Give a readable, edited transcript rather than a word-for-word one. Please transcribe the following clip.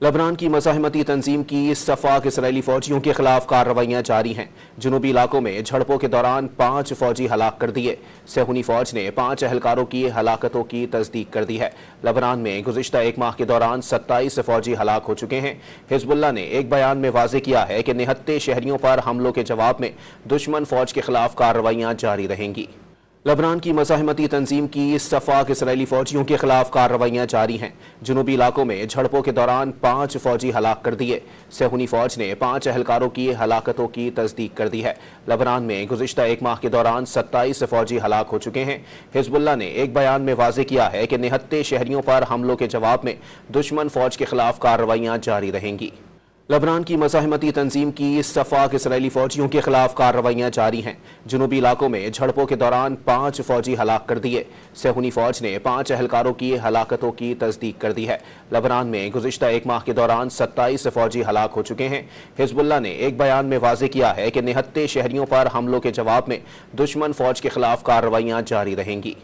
लबनान की मज़ाहमती तंजीम की सफ़ाक इसराइली फ़ौजियों के खिलाफ कार्रवाइयाँ जारी हैं। जनूबी इलाकों में झड़पों के दौरान 5 फ़ौजी हलाक कर दिए। सेहूनी फ़ौज ने 5 एहलकारों की हलाकतों की तस्दीक कर दी है। लबनान में गुज़िश्ता एक माह के दौरान 27 फ़ौजी हलाक हो चुके हैं। हिज़्बुल्लाह ने एक बयान में वाज़ेह किया है कि निहत्ते शहरियों पर हमलों के जवाब में दुश्मन फ़ौज के खिलाफ कार्रवाइयाँ जारी रहेंगी। लबनान की मज़ाहमती तंजीम की सफ़ाक इसराइली फ़ौजियों के खिलाफ कार्रवाइयाँ जारी हैं। जनूबी इलाकों में झड़पों के दौरान 5 फ़ौजी हलाक कर दिए। सेहूनी फ़ौज ने 5 एहलकारों की हलाकतों की तस्दीक कर दी है। लबनान में गुज़िश्ता एक माह के दौरान 27 फ़ौजी हलाक हो चुके हैं। हिज़्बुल्लाह ने एक बयान में वाज़ेह किया है कि निहत्ते शहरियों पर हमलों के जवाब में दुश्मन फ़ौज के खिलाफ कार्रवाइयाँ जारी रहेंगी। लबनान की मज़ाहमती तंजीम की सफ़ाक इसराइली फ़ौजियों के खिलाफ कार्रवाइयाँ जारी हैं। जनूबी इलाकों में झड़पों के दौरान 5 फ़ौजी हलाक कर दिए। सेहूनी फ़ौज ने 5 एहलकारों की हलाकतों की तस्दीक कर दी है। लबनान में गुज़िश्ता एक माह के दौरान 27 फ़ौजी हलाक हो चुके हैं। हिज़्बुल्लाह ने एक बयान में वाज़ेह किया है कि निहत्ते शहरियों पर हमलों के जवाब में दुश्मन फ़ौज के खिलाफ कार्रवाइयाँ जारी रहेंगी।